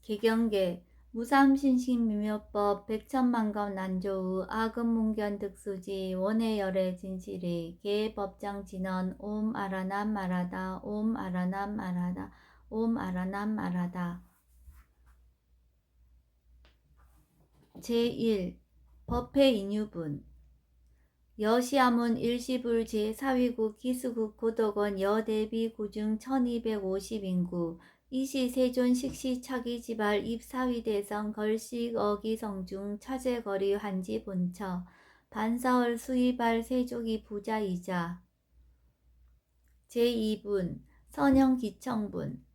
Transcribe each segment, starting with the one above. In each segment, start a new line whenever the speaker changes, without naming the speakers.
개경계 무삼신식미묘법 백천만검 난조우 아금문견 득수지 원해열의 진실이 개법장진언 옴 아라남 말하다 옴 아라남 말하다 옴 아라남 말하다. 제1 법회 인유분 여시아문 일시불 제4위국 기수국 고덕원 여대비 구중 1250인구 이시 세존 식시 차기 지발 입사위대성 걸식 어기성중 차제거리 한지 본처 반사월 수이발 세족이 부자이자. 제2분 선형 기청분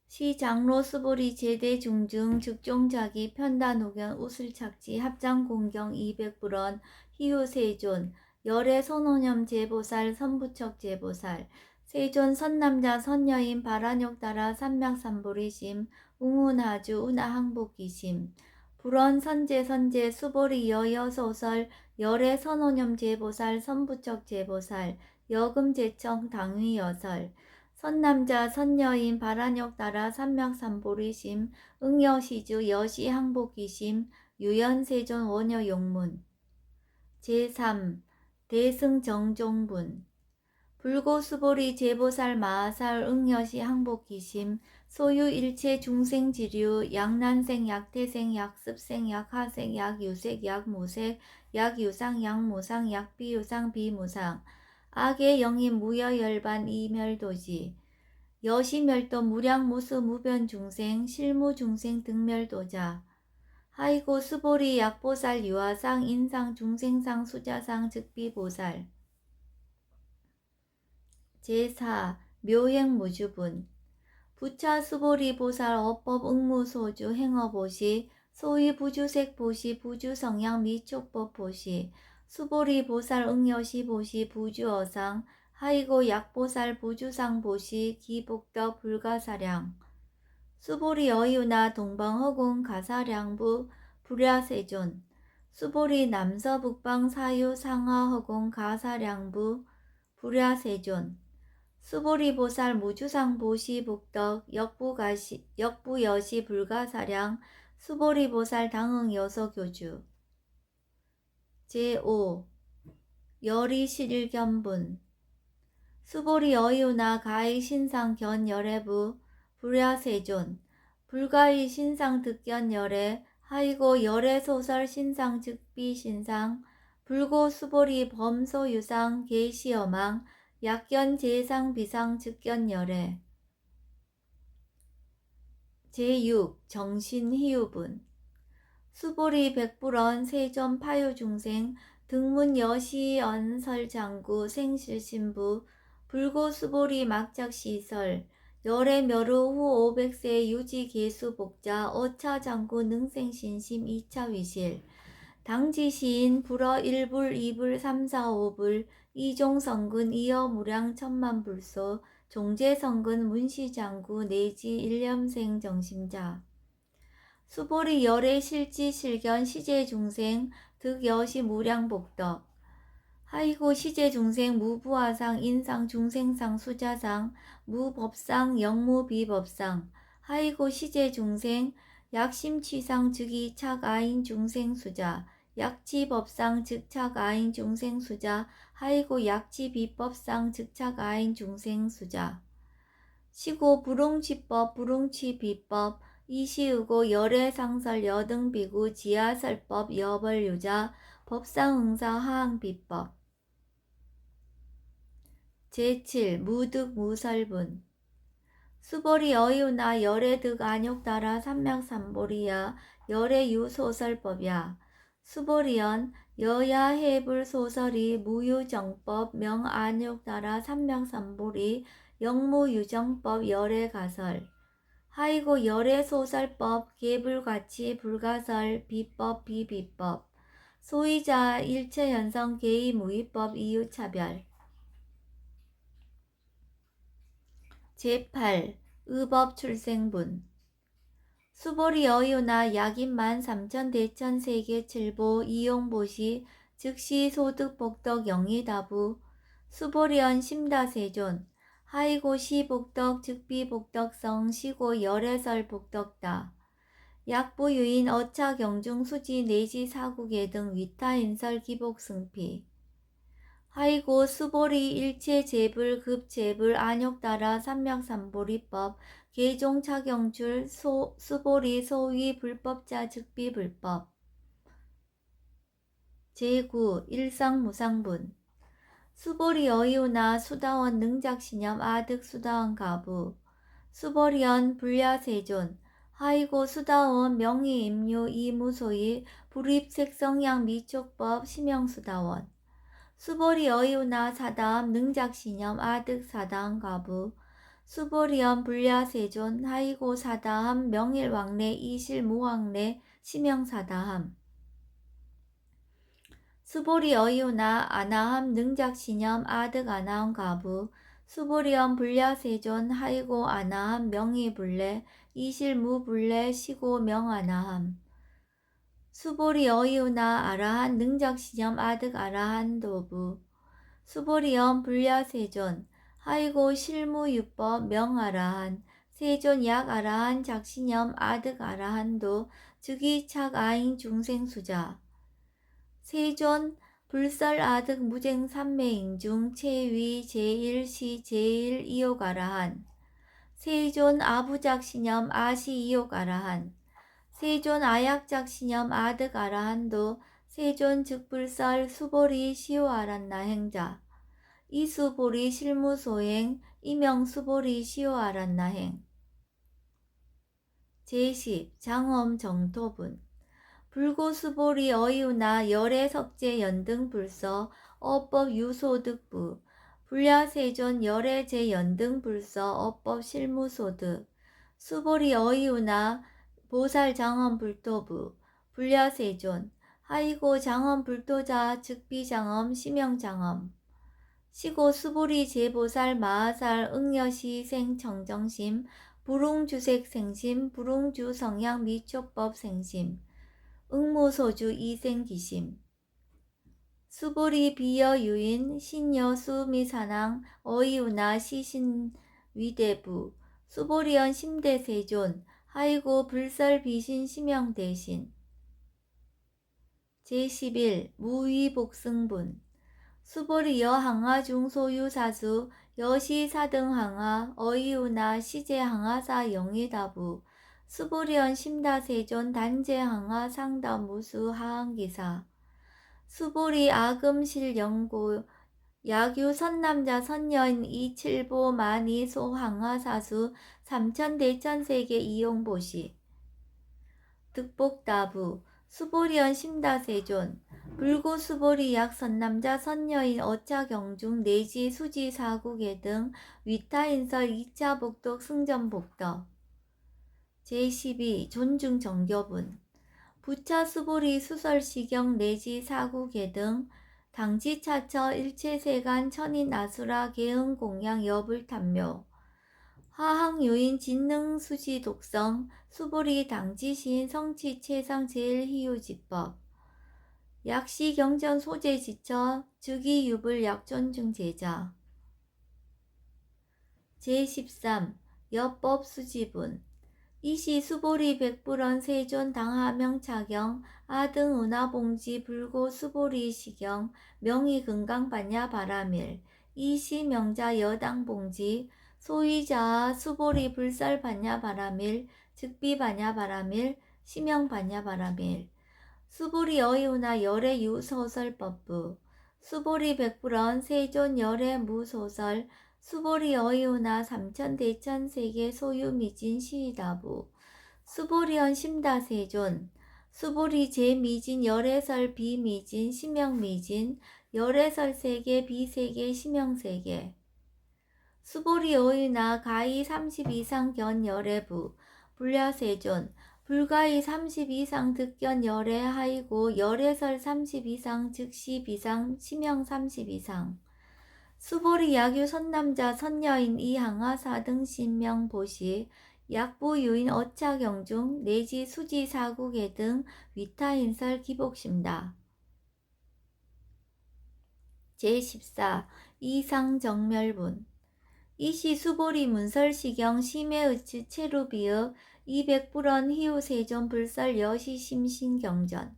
시장로 수보리 제대 중증 즉종자기 편단호견 우슬착지 합장공경 200불원 희우세존 열애 선호념 제보살 선부척 제보살 세존 선남자 선여인 바라욕따라 삼맥삼보리심 웅운하주 운하항복기심 불원 선제 수보리 여여소설 열애 선호념 제보살 선부척 제보살 여금제청 당위여설 선남자 선여인 바라욕따라 삼맥삼보리심 응여시주 여시항복기심 유연세존 원여용문. 제3 대승정종분 불고수보리 제보살 마하살 응여시 항복기심 소유일체 중생지류 약난생 약태생 약습생 약하생 약유색 약무색 약유상 약무상 약비유상 비무상 악의 영인 무여열반 이멸도지 여시멸도 무량무수 무변중생 실무중생 등멸도자 하이고 수보리 약보살 유아상 인상 중생상 수자상 즉비보살. 제4 묘행무주분 부차 수보리 보살 어법 응무소주 행어보시 소위 부주색 보시 부주성향 미촉법 보시 수보리 보살 응여시 보시 부주어상 하이고 약보살 부주상 보시 기복덕 불가사량 수보리 어유나 동방허공 가사량부 불야세존 수보리 남서북방 사유 상하허공 가사량부 불야세존 수보리 보살 무주상 보시 북덕 역부여시 불가사량 수보리 보살 당응 여서교주. 제5 열이실견분 수보리 어유나 가히 신상 견 열애부 불야세존 불가히 신상 득견 열애 하이고 열애 소설 신상 즉비 신상 불고 수보리 범소 유상 계시어망 약견 제상 비상 즉견 열애. 제6 정신희유분 수보리 백불원 세존 파유중생 등문 여시언설장구 생실신부 불고 수보리 막작시설 열애 멸후 후 500세 유지계수복자 어차장구 능생신심 2차위실 당지시인 불어 1불 2불 3, 4, 5불 이종성근 이어무량 천만불소 종제성근 문시장구 내지 일념생 정심자 수보리 열애 실지 실견 시제중생 득여시 무량복덕 하이고 시제중생 무부하상 인상 중생상 수자상 무법상 영무비법상 하이고 시제중생 약심취상 즉이 착아인 중생수자 약지법상 즉착아인 중생수자 하이고 약지비법상 즉착아인 중생수자 시고 불응취법 불응취비법 이시의고 열애상설 여등비구 지하설법 여벌유자 법상응사 하항비법. 제7 무득무설분 수보리 어유나 열애득 안욕따라 삼맥삼보리야 열애유소설법야 수보리연 여야해불소설이 무유정법 명안욕따라 삼맥삼보리 영무유정법 열애가설 하이고 열애소설법 개불가치 불가설 비법 비비법 소위자 일체연성 개의무위법 이유차별. 제8 의법출생분 수보리 어유나 약인만 3천 대천 세계 칠보 이용보시 즉시 소득복덕 영의다부 수보리언 심다세존 하이고 시복덕 즉비복덕성 시고 열애설 복덕다. 약부유인 어차경중 수지 내지 사국예 등 위타인설 기복승피. 하이고 수보리 일체재불 급재불 안욕따라 삼맥삼보리법 계종차경출 수보리 소위 불법자 즉비불법. 제9 일상무상분. 수보리 어이우나 수다원 능작신념 아득 수다원 가부. 수보리언 불야세존. 하이고 수다원 명의임류 이무소이 불입색성양 미촉법 심영수다원. 수보리 어이우나 사다함 능작신념 아득 사다함 가부. 수보리언 불야세존. 하이고 사다함 명일왕래 이실무왕래 심영사다함. 수보리 어이우나 아나함 능작신념 아득 아나함 가부. 수보리언 불야세존. 하이고 아나함 명의불래 이실무불래 시고 명아나함. 수보리 어이우나 아라한 능작신념 아득 아라한 도부. 수보리언 불야세존. 하이고 실무유법 명아라한. 세존 약아라한 작신념 아득 아라한도 즉이착 아인 중생수자. 세존 불설 아득 무쟁 삼매인중 체위 제1시 제1 이욕아라한. 세존 아부작신념 아시 이욕아라한. 세존 아약작신념 아득 아라한도 세존 즉불설 수보리 시오아란나 행자. 이수보리 실무소행 이명수보리 시오아란나 행. 제10 장엄 정토분. 불고수보리 어이우나 열애석제 연등불서 어법 유소득부. 불야세존 열애제 연등불서 어법 실무소득. 수보리 어이우나 보살 장엄불토부. 불야세존. 하이고 장엄불토자 즉비장엄 심영장엄. 시고 수보리 제보살 마하살 응여시 생정정심 불웅주색 생심 불웅주 성향 미촉법 생심 응모소주 이생기심. 수보리 비여유인 신여수 미사낭 어이우나 시신위대부. 수보리언 심대세존. 하이고 불설 비신 심영대신. 제11 무위복승분. 수보리 여항하중 소유사수 여시사등항하 어이우나 시제항하사 영의다부. 수보리언 심다세존 단제항하 상다무수 하항기사. 수보리 아금실 영고 야규 선남자 선여인 이칠보 만이 소항하사수 삼천대천세계 이용보시. 득복다부. 수보리언 심다세존. 불고수보리 약선남자 선여인 어차경중 내지 수지사국예 등 위타인설 2차 복덕 승전복덕. 제12 존중정교분. 부차 수보리 수설시경 내지 사국예 등 당지차처 일체세간 천인 아수라 계흥공양 여불탐묘. 하항요인 진능수지 독성 수보리 당지시인 성치 최상 제일희유지법. 약시 경전 소재 지처 즉이유불 약존중 제자. 제13 여법 수지분. 이시 수보리 백불언 세존 당하명차경 아등 은하봉지 불고 수보리 시경 명의 금강반야 바라밀. 이시 명자 여당봉지 소위자 수보리 불설 반야 바라밀 즉비 반야 바라밀 시명 반야 바라밀. 수보리 어이우나 열애 유소설법부. 수보리 백불언 세존 열애 무소설 수보리 어이우나 삼천대천세계 소유미진 시이다부. 수보리언 심다세존. 수보리 제미진 열애설 비미진 심영미진 열애설세계 비세계 심영세계. 수보리 어이우나 가히 30 이상 견 열애부. 불야세존. 불가히 30 이상 득견 열애 하이고 열애설 30 이상 즉시 비상 심영 30 이상. 수보리 야규 선남자 선여인 이항하사 등 신명 보시. 약부유인 어차경중 내지 수지사국예 등 위타인설 기복심다. 제14 이상정멸분. 이시 수보리 문설시경 심해의치 체루비읍 이백불언 희우세존 불설 여시 심신경전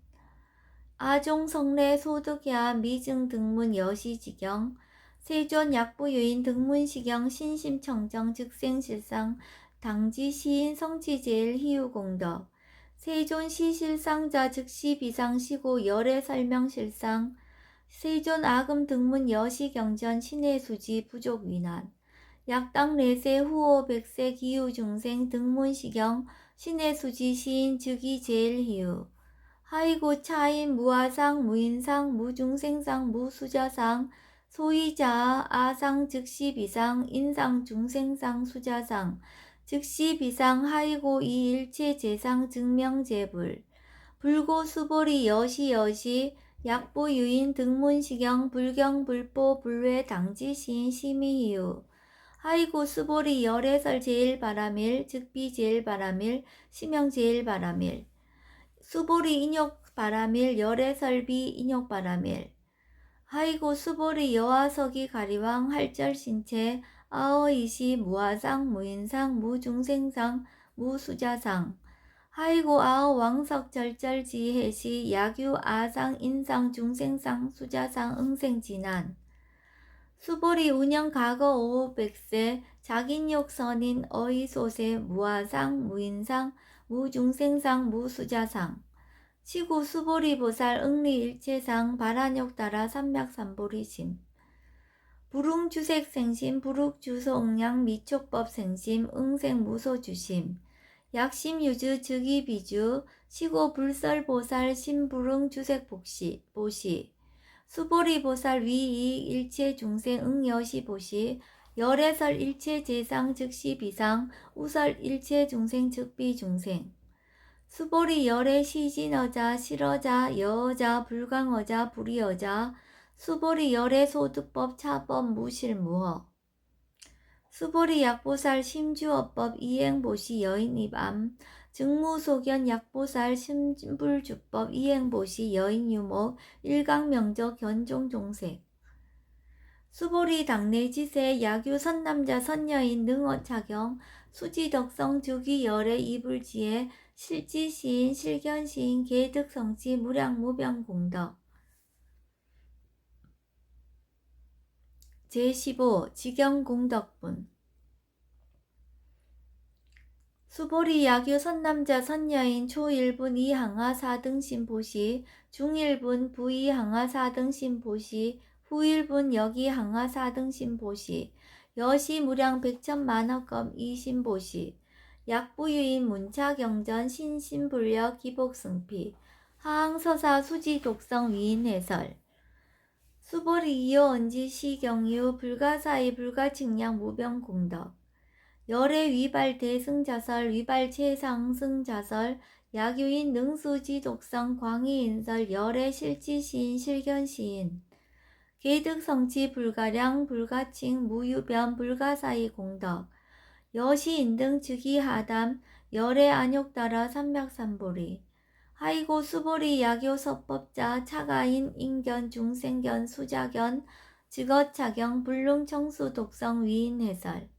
아종성례 소득야 미증 등문 여시지경 세존 약부유인 등문시경 신심청정 즉생실상 당지시인 성취제일 희우공덕 세존 시실상자 즉시 비상시고 열애 설명실상 세존 아금 등문 여시경전 신해수지 부족위난 약당 내세 후오 백세 기후 중생 등문시경 신해수지 시인 즉이 제일 희우 하이고 차인 무아상 무인상 무중생상 무수자상 소이자 아상 즉시 비상 인상 중생상 수자상 즉시 비상 하이고 이일체 재상 증명재불 불고 수보리 여시 약보 유인 등문시경 불경 불보 불외 당지시인 심의희우 하이고 수보리 열애설 제일바람일 즉비 제일바람일 심형 제일바람일 수보리 인욕바람일 열애설비 인욕바람일 하이고 수보리 여화석이 가리왕 할절신체 아어이시 무아상 무인상 무중생상 무수자상 하이고 아어 왕석 절절지해시 야규 아상 인상 중생상 수자상 응생진안 수보리 운영 과거 오후 백세 자긴욕 선인 어이소세 무아상 무인상 무중생상 무수자상 시구 수보리 보살 응리 일체상 바란욕 따라 삼맥삼보리심 부릉주색 생심 부룩주소 응양 미촉법 생심 응생 무소주심 약심 유주 즉이 비주 시고 불설 보살 심부릉 주색 복시 보시 수보리 보살 위이 일체 중생 응여시 보시 열애설 일체 재상 즉시 비상 우설 일체 중생 즉비 중생 수보리 열애 시진어자 실어자 여어자 불강어자 불이어자 수보리 열애 소득법 차법 무실무허 수보리 약보살 심주어법 이행보시 여인입암 증무소견 약보살 심불주법 이행보시 여인유목 일강명적 견종종색 수보리 당내지세 야규 선남자 선여인 능어차경 수지덕성 주기 열애 이불지에 실지시인 실견시인 계득성치 무량무병공덕 제15 지경공덕분 수보리 야규 선남자 선여인 초1분 이항하 4등신 보시 중1분 부이항하 4등신 보시 후1분 여기 항하 4등신 보시 여시 무량 백천만억검 이신 보시 약부유인 문차경전 신신불력 기복승피 하항서사 수지독성 위인해설 수보리 이호 언지 시경유 불가사의 불가측량 무병공덕 열애 위발 대승자설 위발 최상승자설 야규인 능수지 독성 광희인설 열애 실지시인 실견시인 계득성치 불가량 불가칭 무유변 불가사의 공덕 여시인 등 즉위하담 열애 안욕따라 삼맥삼보리 하이고 수보리 야교 서법자 차가인 인견 중생견 수자견 즉어차경 불능청수 독성 위인해설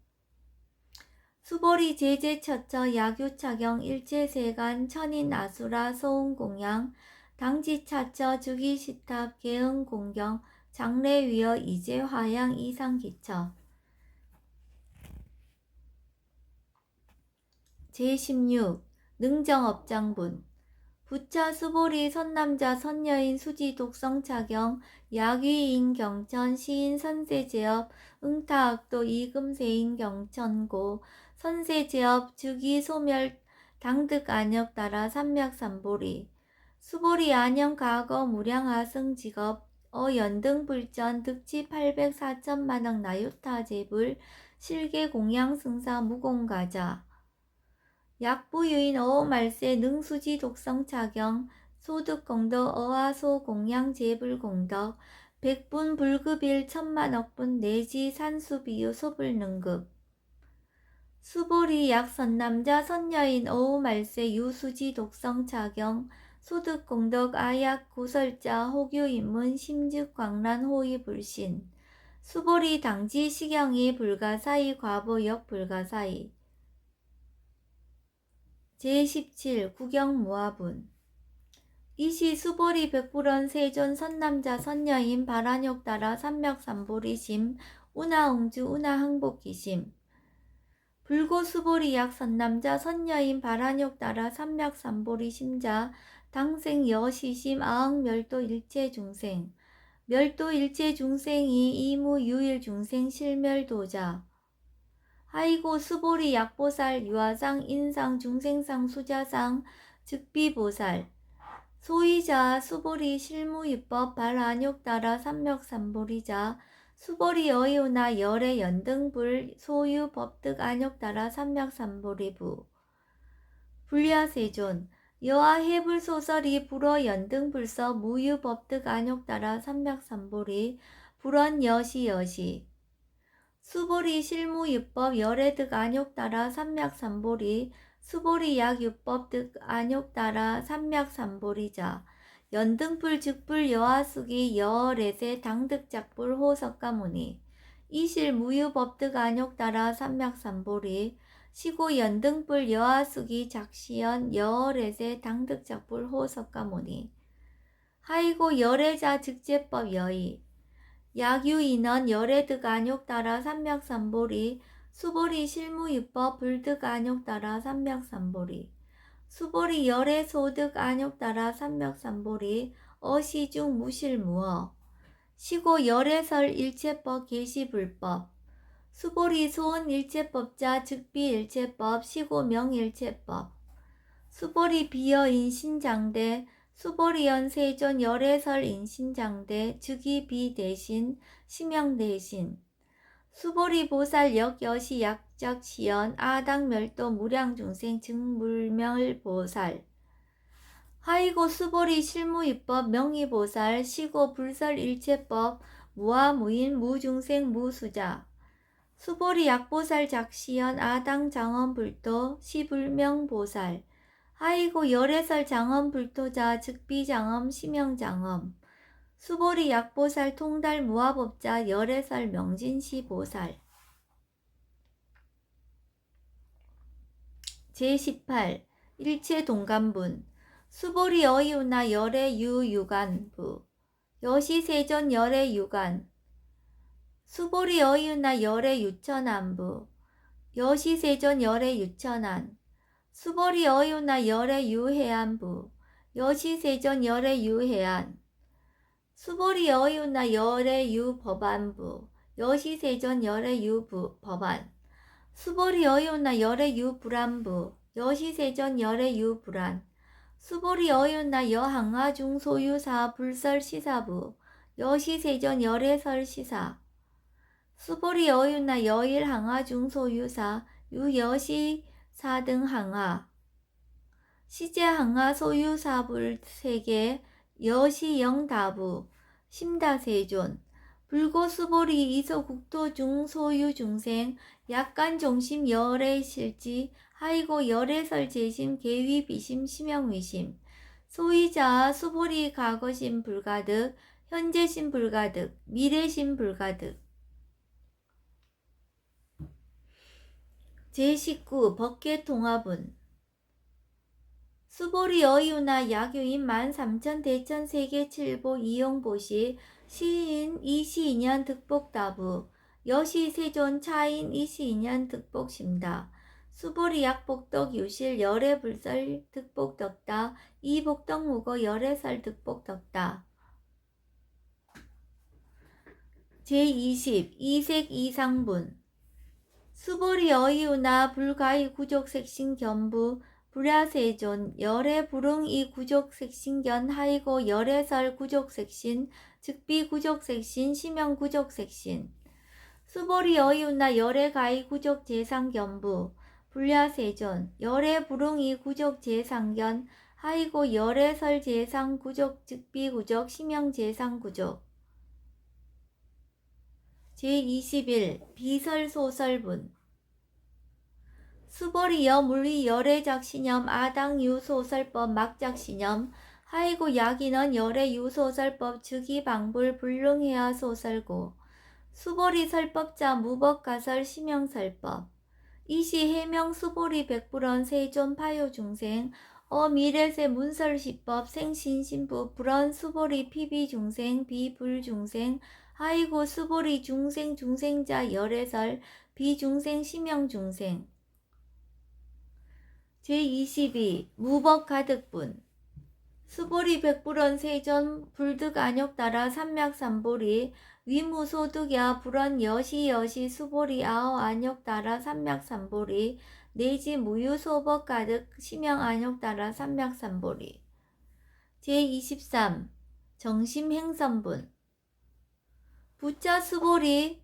수보리 제제처처 야규차경 일체세간 천인 아수라 소음공양 당지차처 주기시탑 개응공경 장래위어 이제화양 이상기처 제16 능정업장분 부차 수보리 선남자 선여인 수지 독성차경 야귀인 경천 시인 선세제업 응타악도 이금세인 경천고 선세제업 주기 소멸 당득 안역 따라 삼맥삼보리 수보리 안영 과거 무량하승 직업 어연등 불전 득치 800 4천만억 나유타 제불 실계 공양승사 무공가자 약부유인 어말세 능수지 독성차경 소득공덕 어하소 공양재불공덕 백분 불급일 천만억분 내지 산수비유 소불능급 수보리 약선남자 선여인 어우말세 유수지 독성차경 소득공덕 아약 고설자 호규인문 심즉광란 호위불신 수보리 당지 시경이 불가사의 과보역 불가사의. 제17 구경무화분. 이시 수보리 백불원 세존 선남자 선녀인 발안욕 따라 삼맥삼보리심 운하응주 운하항복기심. 불고수보리 약 선남자 선녀인 발안욕 따라 삼맥삼보리심자 당생 여시심 아흥멸도 일체중생. 멸도 일체중생이 이무 유일 중생 실멸도자. 하이고 수보리 약보살 유아상 인상 중생상 수자상 즉비보살. 소이자 수보리 실무유법 발안욕 따라 삼맥삼보리자 수보리 어이오나 열의 연등불 소유 법득 안욕 따라 삼맥삼보리부. 불야세존 여하 해불소설이 불어 연등불서 무유 법득 안욕 따라 삼맥삼보리 불원 여시. 수보리 실무유법 열애득 안욕 따라 삼맥삼보리 수보리 약유법 득 안욕 따라 삼맥삼보리자. 연등불 즉불 여하수기 여래세 당득작불 호석가무니. 이실 무유법득 안욕 따라 삼맥삼보리 시고 연등불 여하수기 작시연 여래세 당득작불 호석가무니. 하이고 열애자 즉제법 여의. 약유인원 열애득 안욕 따라 삼맥삼보리 수보리 실무유법 불득 안욕 따라 삼맥삼보리 수보리 열애소득 안욕 따라 삼맥삼보리 어시중 무실무어. 시고 열애설 일체법 계시불법 수보리 소은 일체법자 즉비 일체법 시고 명일체법. 수보리 비여 인신장대 수보리연 세존 열애설 인신장대 즉이 비대신 심영대신. 수보리 보살 역여시 약적시연 아당멸도 무량중생 즉물멸보살. 하이고 수보리 실무입법 명의보살 시고 불설 일체법 무아무인 무중생 무수자. 수보리 약보살 작시연 아당장엄불도 시불명보살. 하이고 열애설 장엄불토자 즉비장엄 심영장엄. 수보리 약보살 통달 무아법자 열애설 명진시보살. 제18 일체동감분. 수보리 어이우나 열애유유간부 여시세존 열애유간. 수보리 어이우나 열애유천안부 여시세존 열애유천안. 수보리 어이우나 열애유해안부 여시세존 열애유해안. 수보리 어이우나 열애유법안부 여시세존 열애유법안. 수보리 어이우나 열애유불안부 여시세존 열애유불안. 수보리 어이우나 여항아중 소유사 불설시사부 여시세존 열애설시사. 수보리 어이우나 여일항아중 소유사 유여시사등 항아. 시제항아 소유사불 세계 여시영다부 심다세존. 불고수보리 이소국토중 소유중생 약간종심 열애실지 하이고 열애설 재심 계위비심 심영위심. 소이자 수보리 과거심 불가득 현재심 불가득 미래심 불가득. 제19 법계통합은. 수보리 어이우나 약유인 13,000 대천 세계 7보 이용보시 시인 이시인연 득복다부 여시세존 차인 이시인연 득복심다. 수보리 약복덕 유실 열애불설 득복덕다 이복덕무거 열애설 득복덕다. 제20 이색 이상분. 수보리 어이우나 불가이 구족색신 견부 불야세존 열애 불응 이 구족색신견 하이고 열애설 구족색신 즉비 구족색신 심영 구족색신. 수보리 어이우나 열애 가이 구족 재상견부 불야세존 열애 불응 이 구족 재상견 하이고 열애설 재상 구족 즉비 구족 심영 재상 구족. 제21 비설소설분. 수보리 여물리 열애작신염 아당유소설법 막작신염 하이고 약인원 열애유소설법 즉이방불 불능해야 소설고. 수보리 설법자 무법가설 심형설법 이시 해명 수보리 백불언 세존 파요 중생 미래세 문설시법 생신신부 불언 수보리 피비 중생 비불 중생 하이고 수보리 중생 중생자 열애설 비중생 심형 중생 제22 무법가득분 수보리 백불언 세존 불득 안욕따라 삼맥삼보리 위무소득야 불언 여시 수보리 아오 안욕따라 삼맥삼보리 내지 무유소법 가득 심형 안욕따라 삼맥삼보리 제23 정심행선분 부자 수보리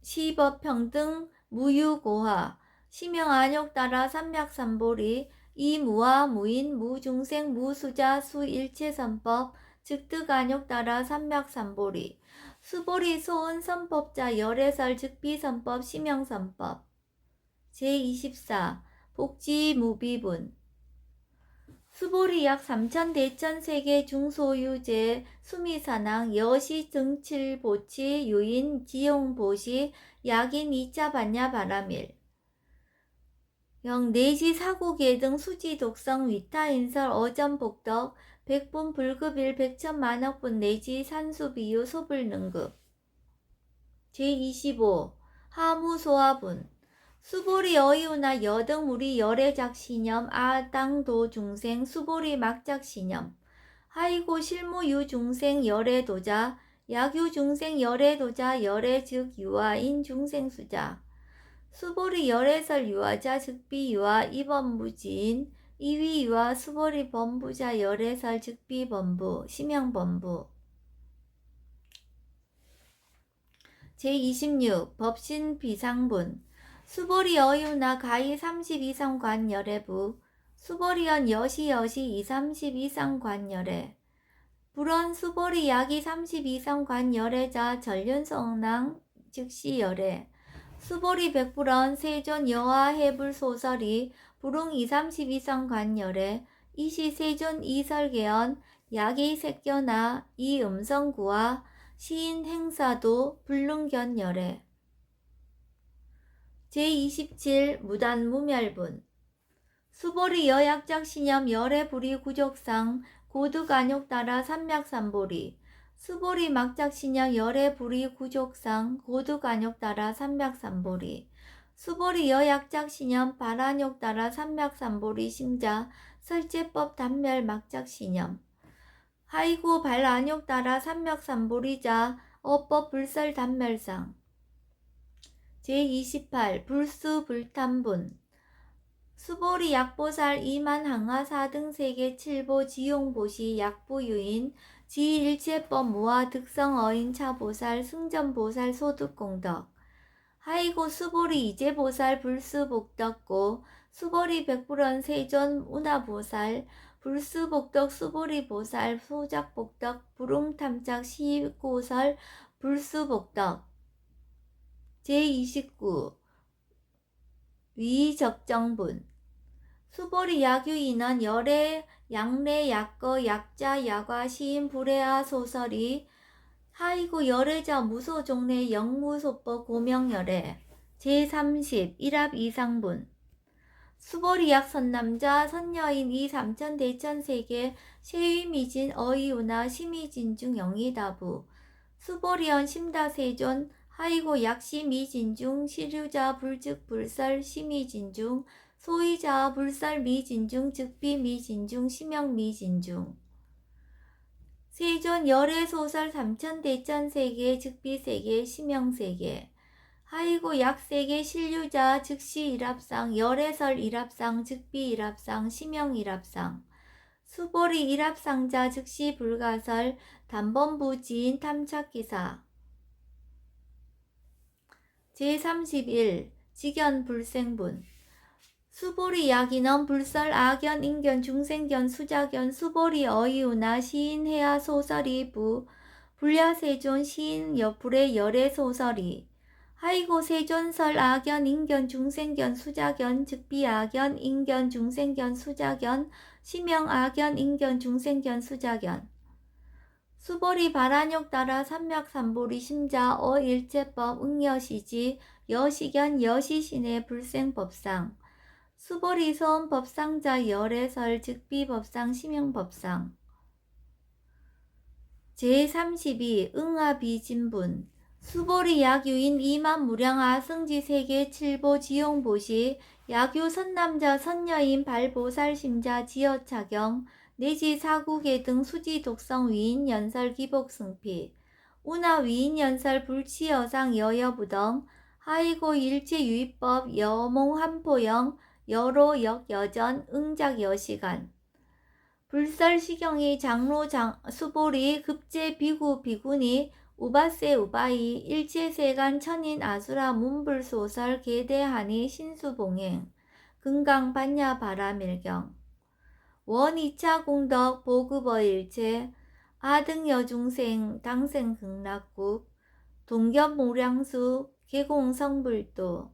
시법평등 무유고하 심형 안욕따라 삼맥삼보리 이무와 무인 무중생 무수자 수일체선법 즉득안욕 따라 삼맥삼보리 수보리 소은선법자 열애설 즉비선법 심형선법 제24 복지무비분 수보리 약 3천 대천세계 중소유제 수미사낭 여시 등칠보치 유인 지용보시 약인 2차 반야 바라밀 영 내지 사고계 등 수지 독성 위타인설 어전복덕 백분 불급일 백천만억분 내지 산수비유 소불능급 제25 하무소화분 수보리 어이우나 여등무리 열애작신염 아당도 중생 수보리 막작신염 하이고 실무유 중생 열애도자 약유 중생 열애도자 열애 즉 유아인 중생수자 수보리 열애설 유아자 즉비유아 이범무지인 이위유아 수보리 범부자 열애설 즉비범부 심형범부 제26 법신비상분 수보리 어유나 가히 32상관 열애부 수보리연 여시 232상관 열애 불언 수보리 약이 32상관 열애자 전륜성낭 즉시 열애 수보리 백불언 세존 여화 해불 소설이 불웅 232성 관열에 이시 세존 이설계언 약이 색견나 이 음성구와 시인 행사도 불능견열에 제27 무단무멸분 수보리 여약작 신염 열애불이 구족상 고득안욕 따라 삼맥삼보리 수보리 막작신양 열애불이 구족상 고득안욕 따라 삼맥삼보리 수보리 여약작신염 발안욕 따라 삼맥삼보리 심자 설제법 단멸 막작신염 하이고 발안욕 따라 삼맥삼보리자 어법 불설 단멸상 제28 불수 불탐분 수보리 약보살 이만항하 4등 세계 7보 지용보시 약보유인 지일체법 무화 득성어인 차보살 승전보살 소득공덕 하이고 수보리 이제보살 불수복덕고 수보리 백불언 세존 운하보살 불수복덕 수보리보살 소작복덕 불웅탐착 시고설 불수복덕 제29 위적정분 수보리 약유인원 열애 약내 약거 약자 야과 시인 불애하 소설이 하이고 열애자 무소종래 영무소법 고명열애 제30 일합 이상분 수보리 약 선남자 선여인 이 삼천 대천세계 셰위미진 어이우나 심의진중 영이다부 수보리언 심다세존 하이고 약시미진중 시류자 불즉불설 심의진중 소이자 불설 미진중 즉비 미진중 심형 미진중 세존 열애 소설 삼천 대천세계 즉비세계 심형세계 하이고 약세계 신류자 즉시 일합상 열애설 일합상 즉비 일합상 심형 일합상 수보리 일합상자 즉시 불가설 단번부 지인 탐착기사 제31 직연 불생분 수보리 약인원 불설 악연 인견 중생견 수작견 수보리 어이우나 시인 해야 소설이 부 불야세존 시인 여불의 열애 소설이 하이고 세존설 악연 인견 중생견 수작견 즉비 악연 인견 중생견 수작견 심형 악연 인견 중생견 수작견 수보리 발안욕 따라 삼맥삼보리 심자 어일체법 응여시지 여시견 여시신의 불생법상 수보리 소원법상자 열애설 즉비법상 심형법상 제32 응아비진분 수보리 약유인 이만무량아 승지세계 칠보 지용보시 약유 선남자 선여인 발보살심자 지어차경 내지 사구계 등 수지 독성 위인 연설 기복승피 우나 위인 연설 불치여상 여여부덩 하이고 일체 유의법 여몽 한포영 여로 역여전 응작 여시간 불설시경이 장로 수보리 급제 비구 비구니 우바세 우바이 일체세간 천인 아수라 문불소설 계대하니 신수봉행 금강 반야 바라밀경 원 2차 공덕 보급어일체 아등 여중생 당생 극락국 동겹 모량수 개공 성불도